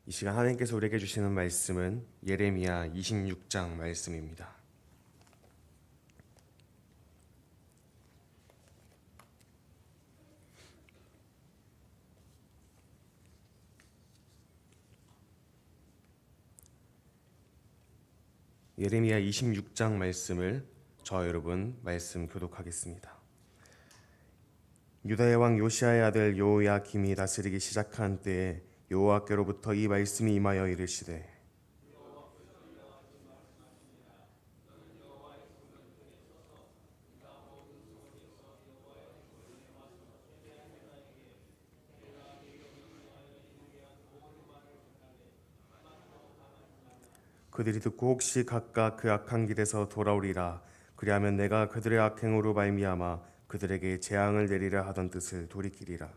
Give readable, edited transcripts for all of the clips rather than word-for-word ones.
이 시간 하나님께서 우리에게 주시는 말씀은 예레미야 26장 말씀입니다. 예레미야 26장 말씀을 저와 여러분 말씀 교독하겠습니다. 유다의 왕 요시야의 아들 요야김이 다스리기 시작한 때에 여호와께로부터 이 말씀이 임하여 이르시되 그들이 듣고 혹시 각각 그 악한 길에서 돌아오리라. 그리하면 내가 그들의 악행으로 말미암아 그들에게 재앙을 내리려 하던 뜻을 돌이키리라.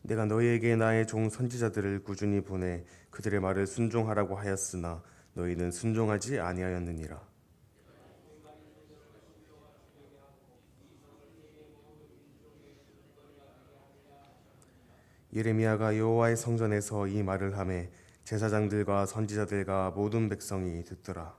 내가 너희에게 나의 종 선지자들을 꾸준히 보내 그들의 말을 순종하라고 하였으나 너희는 순종하지 아니하였느니라. 예레미야가 여호와의 성전에서 이 말을 하매 제사장들과 선지자들과 모든 백성이 듣더라.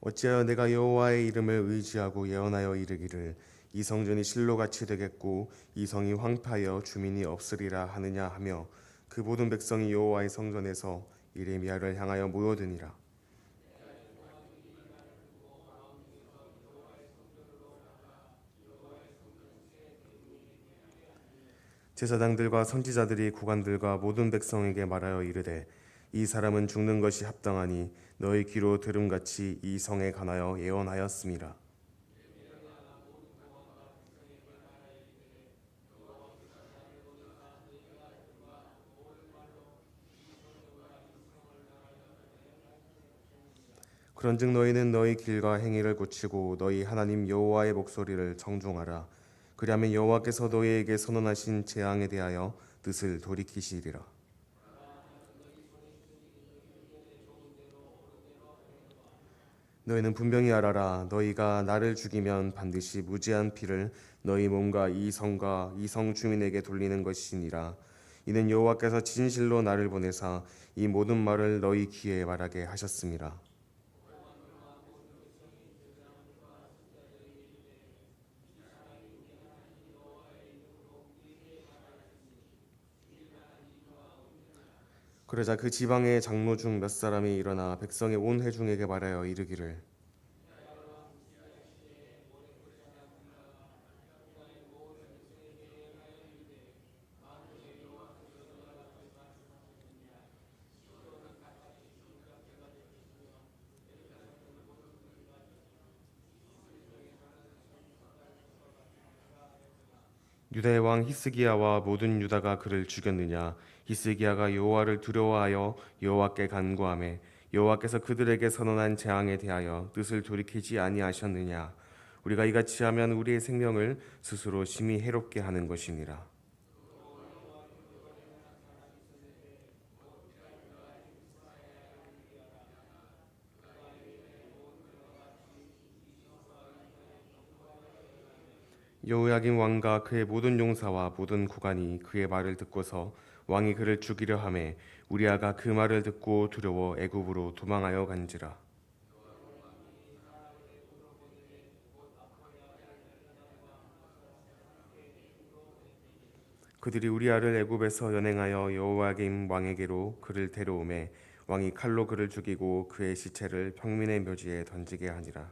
어찌하여 내가 여호와의 이름을 의지하고 예언하여 이르기를 이 성전이 실로같이 되겠고 이 성이 황폐하여 주민이 없으리라 하느냐 하며 그 모든 백성이 여호와의 성전에서 예레미야를 향하여 모여드니라. 제사장들과 선지자들이 구관들과 모든 백성에게 말하여 이르되 이 사람은 죽는 것이 합당하니 너희 귀로 들음같이 이 성에 관하여 예언하였음이라. 그런즉 너희는 너희 길과 행위를 고치고 너희 하나님 여호와의 목소리를 청중하라. 그리하면 여호와께서 너희에게 선언하신 재앙에 대하여 뜻을 돌이키시리라. 너희는 분명히 알아라. 너희가 나를 죽이면 반드시 무지한 피를 너희 몸과 이 성과 이 성 주민에게 돌리는 것이니라. 이는 여호와께서 진실로 나를 보내사 이 모든 말을 너희 귀에 말하게 하셨음이라. 그러자 그 지방의 장로 중 몇 사람이 일어나 백성의 온 회중에게 말하여 이르기를 유다의 왕 히스기야와 모든 유다가 그를 죽였느냐. 히스기야가 여호와를 두려워하여 여호와께 간구하매 여호와께서 그들에게 선언한 재앙에 대하여 뜻을 돌이키지 아니하셨느냐. 우리가 이같이 하면 우리의 생명을 스스로 심히 해롭게 하는 것이니라. 여호야긴 왕과 그의 모든 용사와 모든 구관이 그의 말을 듣고서 왕이 그를 죽이려 하매 우리아가 그 말을 듣고 두려워 애굽으로 도망하여 간지라. 그들이 우리아를 애굽에서 연행하여 여호야긴 왕에게로 그를 데려오매 왕이 칼로 그를 죽이고 그의 시체를 평민의 묘지에 던지게 하니라.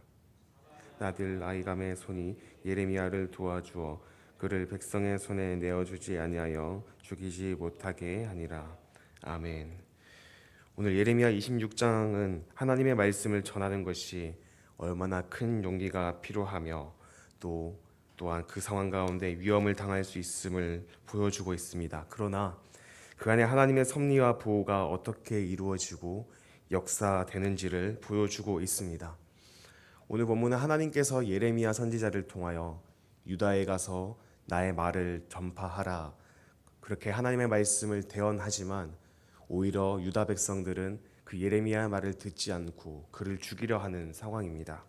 아들 아이감의 손이 예레미야를 도와주어 그를 백성의 손에 내어주지 아니하여 죽이지 못하게 하니라. 아멘. 오늘 예레미야 26장은 하나님의 말씀을 전하는 것이 얼마나 큰 용기가 필요하며 또한 그 상황 가운데 위험을 당할 수 있음을 보여주고 있습니다. 그러나 그 안에 하나님의 섭리와 보호가 어떻게 이루어지고 역사되는지를 보여주고 있습니다. 오늘 본문은 하나님께서 예레미야 선지자를 통하여 유다에 가서 나의 말을 전파하라. 그렇게 하나님의 말씀을 대언하지만 오히려 유다 백성들은 그 예레미야 말을 듣지 않고 그를 죽이려 하는 상황입니다.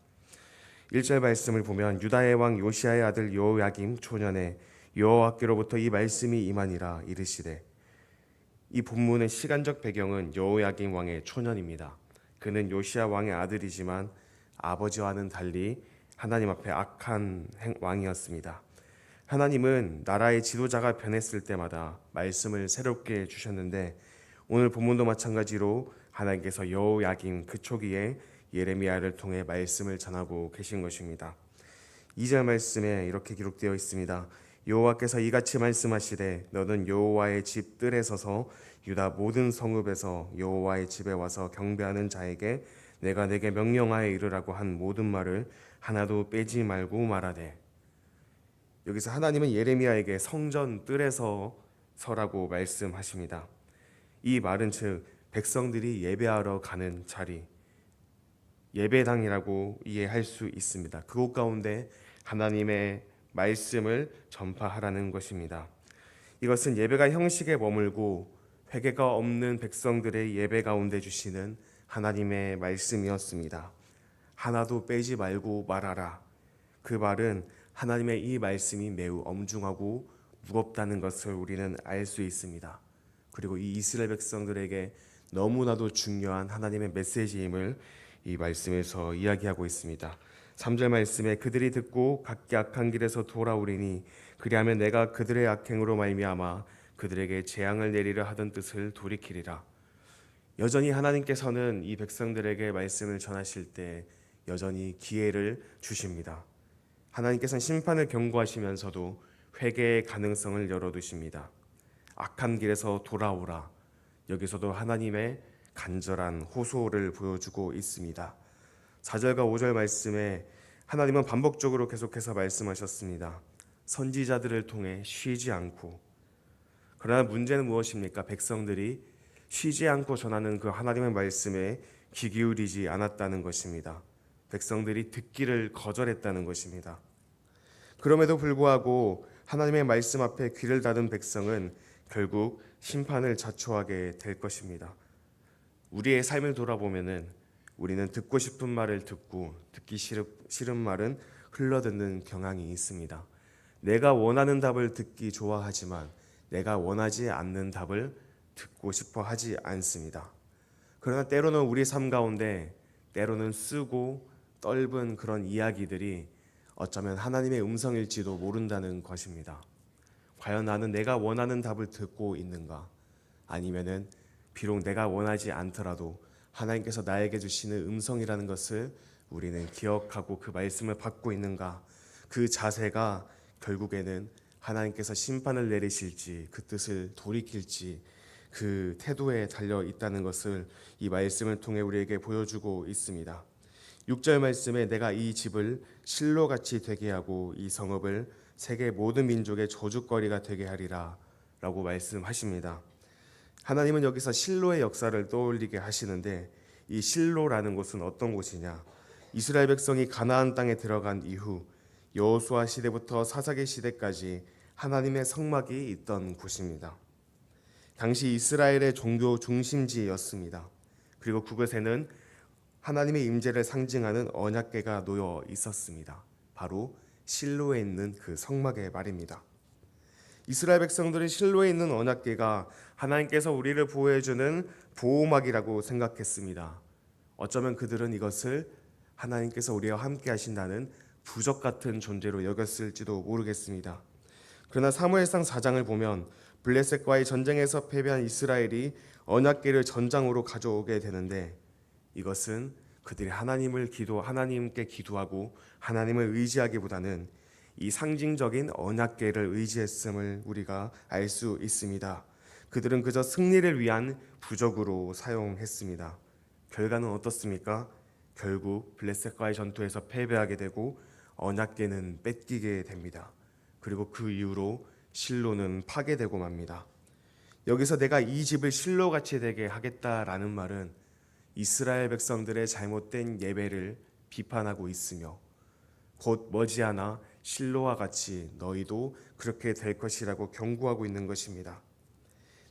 1절 말씀을 보면 유다의 왕 요시야의 아들 여호야김 초년에 여호와께로부터 이 말씀이 임하니라 이르시되, 이 본문의 시간적 배경은 여호야김 왕의 초년입니다. 그는 요시야 왕의 아들이지만 아버지와는 달리 하나님 앞에 악한 왕이었습니다. 하나님은 나라의 지도자가 변했을 때마다 말씀을 새롭게 주셨는데 오늘 본문도 마찬가지로 하나님께서 여호야김 그 초기에 예레미야를 통해 말씀을 전하고 계신 것입니다. 2절 말씀에 이렇게 기록되어 있습니다. 여호와께서 이같이 말씀하시되 너는 여호와의 집 뜰에 서서 유다 모든 성읍에서 여호와의 집에 와서 경배하는 자에게 내가 내게 명령하여 이르라고 한 모든 말을 하나도 빼지 말고 말하되. 여기서 하나님은 예레미야에게 성전 뜰에서 서라고 말씀하십니다. 이 말은 즉 백성들이 예배하러 가는 자리, 예배당이라고 이해할 수 있습니다. 그곳 가운데 하나님의 말씀을 전파하라는 것입니다. 이것은 예배가 형식에 머물고 회개가 없는 백성들의 예배 가운데 주시는 하나님의 말씀이었습니다. 하나도 빼지 말고 말하라. 그 말은 하나님의 이 말씀이 매우 엄중하고 무겁다는 것을 우리는 알 수 있습니다. 그리고 이 이스라엘 백성들에게 너무나도 중요한 하나님의 메시지임을 이 말씀에서 이야기하고 있습니다. 3절 말씀에 그들이 듣고 각기 악한 길에서 돌아오리니 그리하면 내가 그들의 악행으로 말미암아 그들에게 재앙을 내리려 하던 뜻을 돌이키리라. 여전히 하나님께서는 이 백성들에게 말씀을 전하실 때 여전히 기회를 주십니다. 하나님께서는 심판을 경고하시면서도 회개의 가능성을 열어두십니다. 악한 길에서 돌아오라. 여기서도 하나님의 간절한 호소를 보여주고 있습니다. 4절과 5절 말씀에 하나님은 반복적으로 계속해서 말씀하셨습니다. 선지자들을 통해 쉬지 않고. 그러나 문제는 무엇입니까? 백성들이 쉬지 않고 전하는 그 하나님의 말씀에 귀 기울이지 않았다는 것입니다. 백성들이 듣기를 거절했다는 것입니다. 그럼에도 불구하고 하나님의 말씀 앞에 귀를 닫은 백성은 결국 심판을 자초하게 될 것입니다. 우리의 삶을 돌아보면은 우리는 듣고 싶은 말을 듣고 듣기 싫은 말은 흘러듣는 경향이 있습니다. 내가 원하는 답을 듣기 좋아하지만 내가 원하지 않는 답을 듣고 싶어 하지 않습니다. 그러나 때로는 우리 삶 가운데 때로는 쓰고 떫은 그런 이야기들이 어쩌면 하나님의 음성일지도 모른다는 것입니다. 과연 나는 내가 원하는 답을 듣고 있는가? 아니면은 비록 내가 원하지 않더라도 하나님께서 나에게 주시는 음성이라는 것을 우리는 기억하고 그 말씀을 받고 있는가? 그 자세가 결국에는 하나님께서 심판을 내리실지 그 뜻을 돌이킬지 그 태도에 달려 있다는 것을 이 말씀을 통해 우리에게 보여주고 있습니다. 6절 말씀에 내가 이 집을 실로같이 되게 하고 이 성읍을 세계 모든 민족의 저주거리가 되게 하리라 라고 말씀하십니다. 하나님은 여기서 실로의 역사를 떠올리게 하시는데 이 실로라는 곳은 어떤 곳이냐? 이스라엘 백성이 가나안 땅에 들어간 이후 여호수아 시대부터 사사기 시대까지 하나님의 성막이 있던 곳입니다. 당시 이스라엘의 종교 중심지였습니다. 그리고 그곳에는 하나님의 임재를 상징하는 언약궤가 놓여 있었습니다. 바로 실로에 있는 그 성막의 말입니다. 이스라엘 백성들이 실로에 있는 언약궤가 하나님께서 우리를 보호해주는 보호막이라고 생각했습니다. 어쩌면 그들은 이것을 하나님께서 우리와 함께 하신다는 부적 같은 존재로 여겼을지도 모르겠습니다. 그러나 사무엘상 4장을 보면 블레셋과의 전쟁에서 패배한 이스라엘이 언약궤를 전장으로 가져오게 되는데 이것은 그들이 하나님께 기도하고 하나님을 의지하기보다는 이 상징적인 언약궤를 의지했음을 우리가 알 수 있습니다. 그들은 그저 승리를 위한 부적으로 사용했습니다. 결과는 어떻습니까? 결국 블레셋과의 전투에서 패배하게 되고 언약궤는 뺏기게 됩니다. 그리고 그 이후로 실로는 파괴되고 맙니다. 여기서 내가 이 집을 실로같이 되게 하겠다라는 말은 이스라엘 백성들의 잘못된 예배를 비판하고 있으며 곧 머지않아 실로와 같이 너희도 그렇게 될 것이라고 경고하고 있는 것입니다.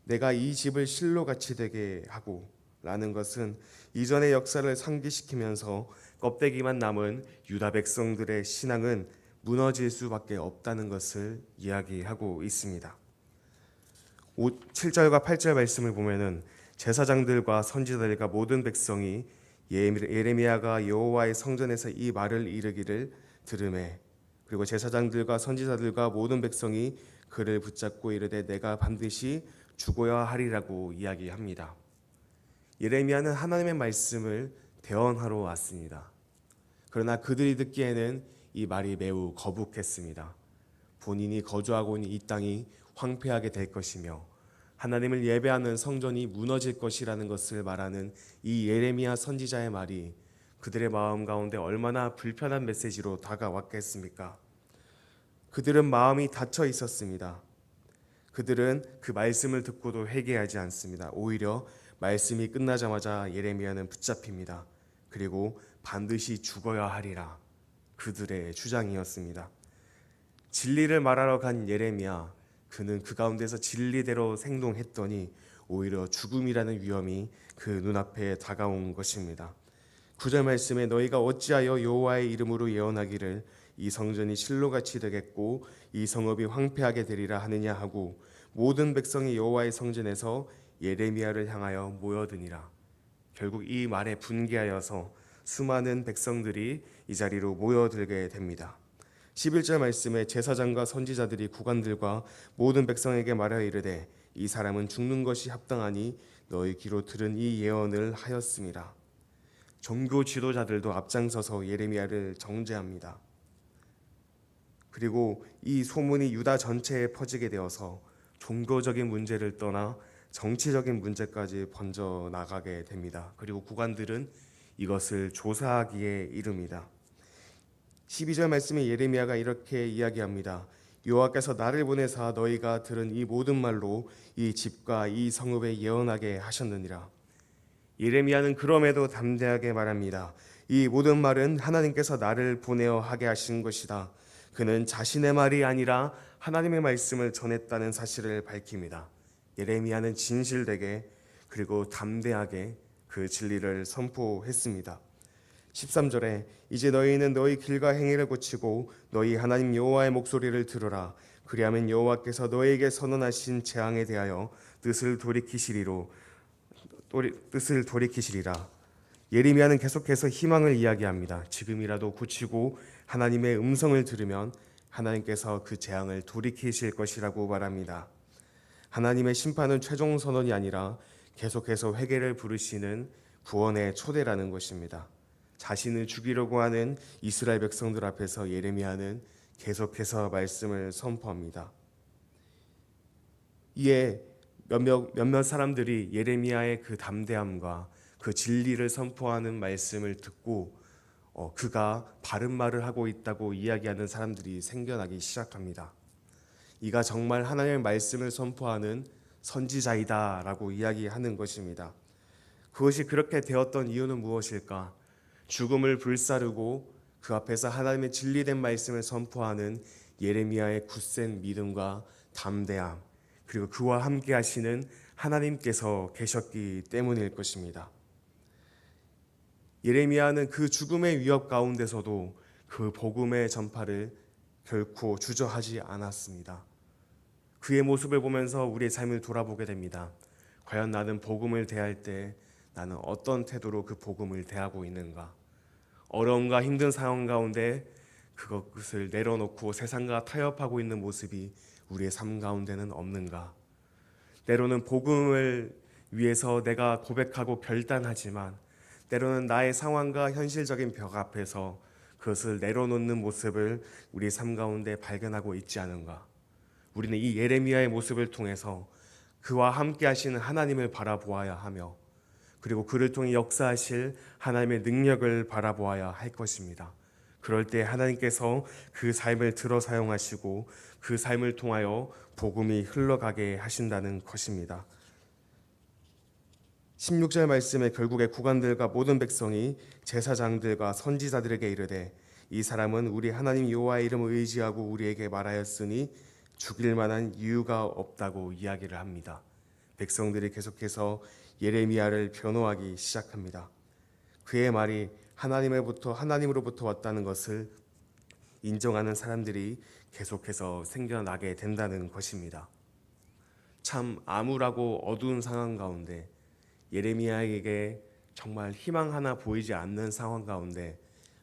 내가 이 집을 실로같이 되게 하고 라는 것은 이전의 역사를 상기시키면서 껍데기만 남은 유다 백성들의 신앙은 무너질 수밖에 없다는 것을 이야기하고 있습니다. 7절과 8절 말씀을 보면은 제사장들과 선지자들과 모든 백성이 예레미야가 여호와의 성전에서 이 말을 이르기를 들으매, 그리고 제사장들과 선지자들과 모든 백성이 그를 붙잡고 이르되 내가 반드시 죽어야 하리라고 이야기합니다. 예레미야는 하나님의 말씀을 대언하러 왔습니다. 그러나 그들이 듣기에는 이 말이 매우 거북했습니다. 본인이 거주하고 있는 이 땅이 황폐하게 될 것이며 하나님을 예배하는 성전이 무너질 것이라는 것을 말하는 이 예레미야 선지자의 말이 그들의 마음 가운데 얼마나 불편한 메시지로 다가왔겠습니까? 그들은 마음이 닫혀 있었습니다. 그들은 그 말씀을 듣고도 회개하지 않습니다. 오히려 말씀이 끝나자마자 예레미야는 붙잡힙니다. 그리고 반드시 죽어야 하리라, 그들의 주장이었습니다. 진리를 말하러 간 예레미야, 그는 그 가운데서 진리대로 행동했더니 오히려 죽음이라는 위험이 그 눈앞에 다가온 것입니다. 9절 말씀에 너희가 어찌하여 여호와의 이름으로 예언하기를 이 성전이 실로같이 되겠고 이 성읍이 황폐하게 되리라 하느냐 하고 모든 백성이 여호와의 성전에서 예레미야를 향하여 모여드니라. 결국 이 말에 분개하여서 수많은 백성들이 이 자리로 모여들게 됩니다. 11절 말씀에 제사장과 선지자들이 구관들과 모든 백성에게 말하여 이르되 이 사람은 죽는 것이 합당하니 너희 귀로 들은 이 예언을 하였습니다. 종교 지도자들도 앞장서서 예레미야를 정죄합니다. 그리고 이 소문이 유다 전체에 퍼지게 되어서 종교적인 문제를 떠나 정치적인 문제까지 번져 나가게 됩니다. 그리고 구관들은 이것을 조사하기에 이릅니다. 12절 말씀에 예레미야가 이렇게 이야기합니다. 여호와께서 나를 보내사 너희가 들은 이 모든 말로 이 집과 이 성읍에 예언하게 하셨느니라. 예레미야는 그럼에도 담대하게 말합니다. 이 모든 말은 하나님께서 나를 보내어 하게 하신 것이다. 그는 자신의 말이 아니라 하나님의 말씀을 전했다는 사실을 밝힙니다. 예레미야는 진실되게 그리고 담대하게 그 진리를 선포했습니다. 13절에 이제 너희는 너희 길과 행위를 고치고 너희 하나님 여호와의 목소리를 들으라. 그리하면 여호와께서 너희에게 선언하신 재앙에 대하여 뜻을 돌이키시리라. 예레미야는 계속해서 희망을 이야기합니다. 지금이라도 고치고 하나님의 음성을 들으면 하나님께서 그 재앙을 돌이키실 것이라고 말합니다. 하나님의 심판은 최종 선언이 아니라 계속해서 회개를 부르시는 구원의 초대라는 것입니다. 자신을 죽이려고 하는 이스라엘 백성들 앞에서 예레미야는 계속해서 말씀을 선포합니다. 이에 몇몇 사람들이 예레미야의 그 담대함과 그 진리를 선포하는 말씀을 듣고 그가 바른 말을 하고 있다고 이야기하는 사람들이 생겨나기 시작합니다. 이가 정말 하나님의 말씀을 선포하는 선지자이다라고 이야기하는 것입니다. 그것이 그렇게 되었던 이유는 무엇일까? 죽음을 불사르고 그 앞에서 하나님의 진리된 말씀을 선포하는 예레미야의 굳센 믿음과 담대함, 그리고 그와 함께 하시는 하나님께서 계셨기 때문일 것입니다. 예레미야는 그 죽음의 위협 가운데서도 그 복음의 전파를 결코 주저하지 않았습니다. 그의 모습을 보면서 우리의 삶을 돌아보게 됩니다. 과연 나는 복음을 대할 때 나는 어떤 태도로 그 복음을 대하고 있는가? 어려움과 힘든 상황 가운데 그것을 내려놓고 세상과 타협하고 있는 모습이 우리의 삶 가운데는 없는가? 때로는 복음을 위해서 내가 고백하고 결단하지만 때로는 나의 상황과 현실적인 벽 앞에서 그것을 내려놓는 모습을 우리 삶 가운데 발견하고 있지 않은가? 우리는 이 예레미야의 모습을 통해서 그와 함께 하시는 하나님을 바라보아야 하며 그리고 그를 통해 역사하실 하나님의 능력을 바라보아야 할 것입니다. 그럴 때 하나님께서 그 삶을 들어 사용하시고 그 삶을 통하여 복음이 흘러가게 하신다는 것입니다. 16절 말씀에 결국에 구관들과 모든 백성이 제사장들과 선지자들에게 이르되 이 사람은 우리 하나님 여호와의 이름을 의지하고 우리에게 말하였으니 죽일 만한 이유가 없다고 이야기를 합니다. 백성들이 계속해서 예레미야를 변호하기 시작합니다. 그의 말이 하나님으로부터 왔다는 것을 인정하는 사람들이 계속해서 생겨나게 된다는 것입니다. 참 암울하고 어두운 상황 가운데 예레미야에게 정말 희망 하나 보이지 않는 상황 가운데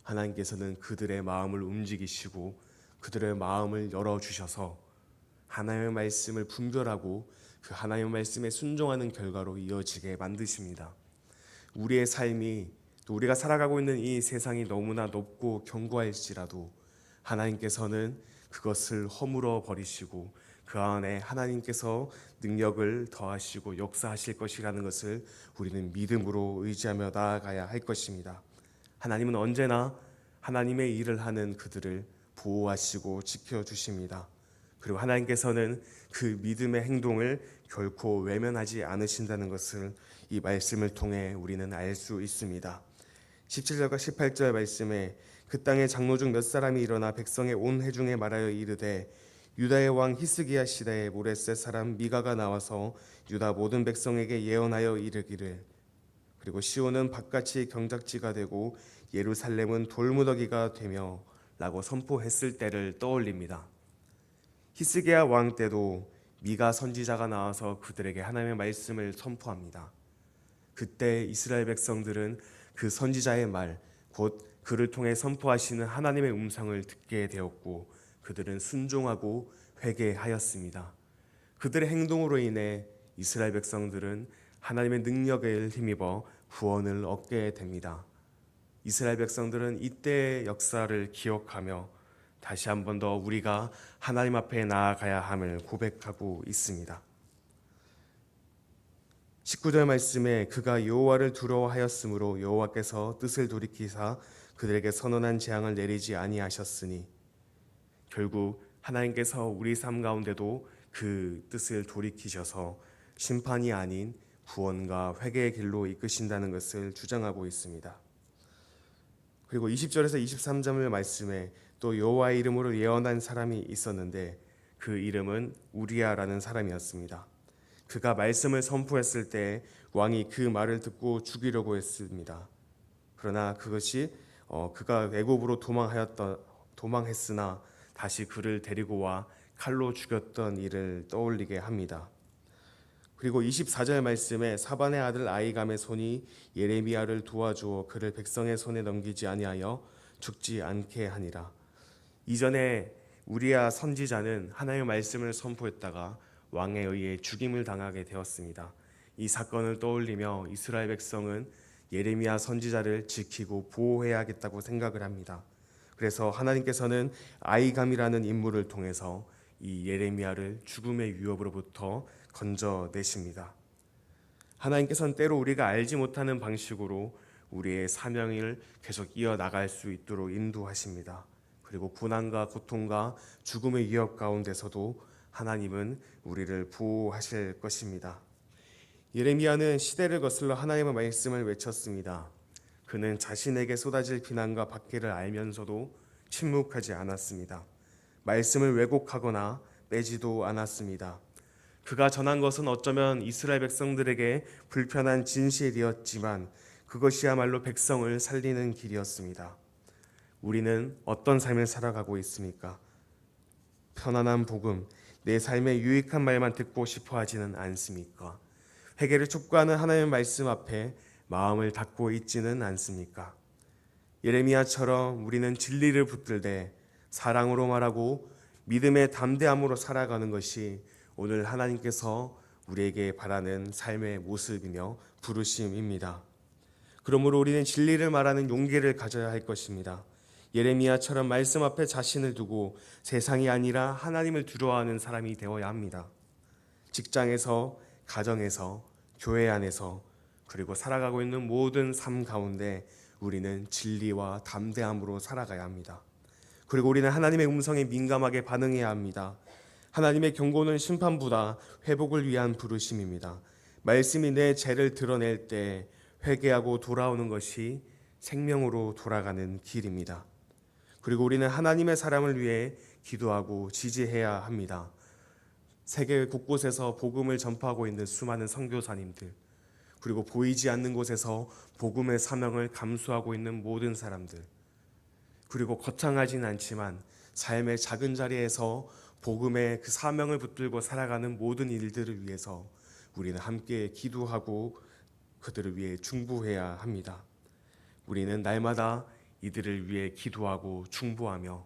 하나님께서는 그들의 마음을 움직이시고 그들의 마음을 열어주셔서 하나님의 말씀을 분별하고 그 하나님의 말씀에 순종하는 결과로 이어지게 만드십니다. 우리의 삶이 또 우리가 살아가고 있는 이 세상이 너무나 높고 견고할지라도 하나님께서는 그것을 허물어 버리시고 그 안에 하나님께서 능력을 더하시고 역사하실 것이라는 것을 우리는 믿음으로 의지하며 나아가야 할 것입니다. 하나님은 언제나 하나님의 일을 하는 그들을 보호하시고 지켜주십니다. 그리고 하나님께서는 그 믿음의 행동을 결코 외면하지 않으신다는 것을 이 말씀을 통해 우리는 알 수 있습니다. 17절과 18절 말씀에 그 땅에 장로 중 몇 사람이 일어나 백성의 온 회중에 말하여 이르되 유다의 왕 히스기야 시대에 모레셋 사람 미가가 나와서 유다 모든 백성에게 예언하여 이르기를 그리고 시온은 바깥이 경작지가 되고 예루살렘은 돌무더기가 되며 라고 선포했을 때를 떠올립니다. 히스기야 왕 때도 미가 선지자가 나와서 그들에게 하나님의 말씀을 선포합니다. 그때 이스라엘 백성들은 그 선지자의 말, 곧 그를 통해 선포하시는 하나님의 음성을 듣게 되었고 그들은 순종하고 회개하였습니다. 그들의 행동으로 인해 이스라엘 백성들은 하나님의 능력을 힘입어 구원을 얻게 됩니다. 이스라엘 백성들은 이때의 역사를 기억하며 다시 한 번 더 우리가 하나님 앞에 나아가야 함을 고백하고 있습니다. 19절 말씀에 그가 여호와를 두려워하였으므로 여호와께서 뜻을 돌이키사 그들에게 선언한 재앙을 내리지 아니하셨으니 결국 하나님께서 우리 삶 가운데도 그 뜻을 돌이키셔서 심판이 아닌 구원과 회개의 길로 이끄신다는 것을 주장하고 있습니다. 그리고 20절에서 23절 말씀에 또 여호와의 이름으로 예언한 사람이 있었는데 그 이름은 우리야라는 사람이었습니다. 그가 말씀을 선포했을 때 왕이 그 말을 듣고 죽이려고 했습니다. 그러나 그것이 그가 애굽으로 도망했으나 다시 그를 데리고 와 칼로 죽였던 일을 떠올리게 합니다. 그리고 24절 말씀에 사반의 아들 아이감의 손이 예레미야를 도와주어 그를 백성의 손에 넘기지 아니하여 죽지 않게 하니라. 이전에 우리야 선지자는 하나님의 말씀을 선포했다가 왕에 의해 죽임을 당하게 되었습니다. 이 사건을 떠올리며 이스라엘 백성은 예레미야 선지자를 지키고 보호해야겠다고 생각을 합니다. 그래서 하나님께서는 아이감이라는 인물을 통해서 이 예레미야를 죽음의 위협으로부터 건져내십니다. 하나님께서는 때로 우리가 알지 못하는 방식으로 우리의 사명을 계속 이어나갈 수 있도록 인도하십니다. 그리고 고난과 고통과 죽음의 위협 가운데서도 하나님은 우리를 보호하실 것입니다. 예레미야는 시대를 거슬러 하나님의 말씀을 외쳤습니다. 그는 자신에게 쏟아질 비난과 박해를 알면서도 침묵하지 않았습니다. 말씀을 왜곡하거나 빼지도 않았습니다. 그가 전한 것은 어쩌면 이스라엘 백성들에게 불편한 진실이었지만 그것이야말로 백성을 살리는 길이었습니다. 우리는 어떤 삶을 살아가고 있습니까? 편안한 복음, 내 삶에 유익한 말만 듣고 싶어 하지는 않습니까? 회개를 촉구하는 하나님의 말씀 앞에 마음을 닫고 있지는 않습니까? 예레미야처럼 우리는 진리를 붙들되 사랑으로 말하고 믿음의 담대함으로 살아가는 것이 오늘 하나님께서 우리에게 바라는 삶의 모습이며 부르심입니다. 그러므로 우리는 진리를 말하는 용기를 가져야 할 것입니다. 예레미야처럼 말씀 앞에 자신을 두고 세상이 아니라 하나님을 두려워하는 사람이 되어야 합니다. 직장에서, 가정에서, 교회 안에서 그리고 살아가고 있는 모든 삶 가운데 우리는 진리와 담대함으로 살아가야 합니다. 그리고 우리는 하나님의 음성에 민감하게 반응해야 합니다. 하나님의 경고는 심판보다 회복을 위한 부르심입니다. 말씀이 내 죄를 드러낼 때 회개하고 돌아오는 것이 생명으로 돌아가는 길입니다. 그리고 우리는 하나님의 사람을 위해 기도하고 지지해야 합니다. 세계 곳곳에서 복음을 전파하고 있는 수많은 선교사님들, 그리고 보이지 않는 곳에서 복음의 사명을 감수하고 있는 모든 사람들, 그리고 거창하진 않지만 삶의 작은 자리에서 복음의 그 사명을 붙들고 살아가는 모든 일들을 위해서 우리는 함께 기도하고 그들을 위해 중보해야 합니다. 우리는 날마다 이들을 위해 기도하고 중보하며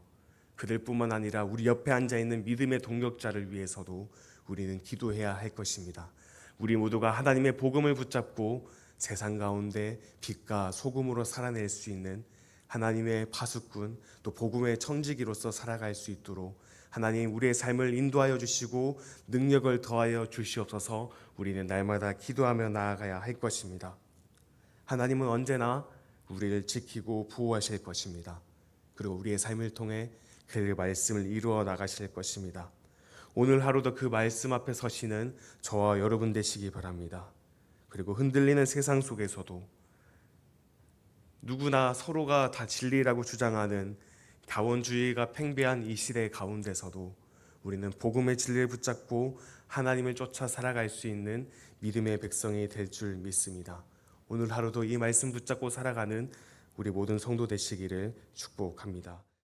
그들뿐만 아니라 우리 옆에 앉아있는 믿음의 동력자를 위해서도 우리는 기도해야 할 것입니다. 우리 모두가 하나님의 복음을 붙잡고 세상 가운데 빛과 소금으로 살아낼 수 있는 하나님의 파수꾼, 또 복음의 청지기로서 살아갈 수 있도록 하나님 우리의 삶을 인도하여 주시고 능력을 더하여 주시옵소서. 우리는 날마다 기도하며 나아가야 할 것입니다. 하나님은 언제나 우리를 지키고 보호하실 것입니다. 그리고 우리의 삶을 통해 그 말씀을 이루어 나가실 것입니다. 오늘 하루도 그 말씀 앞에 서시는 저와 여러분 되시기 바랍니다. 그리고 흔들리는 세상 속에서도 누구나 서로가 다 진리라고 주장하는 다원주의가 팽배한 이 시대 가운데서도 우리는 복음의 진리를 붙잡고 하나님을 쫓아 살아갈 수 있는 믿음의 백성이 될 줄 믿습니다. 오늘 하루도 이 말씀 붙잡고 살아가는 우리 모든 성도 되시기를 축복합니다.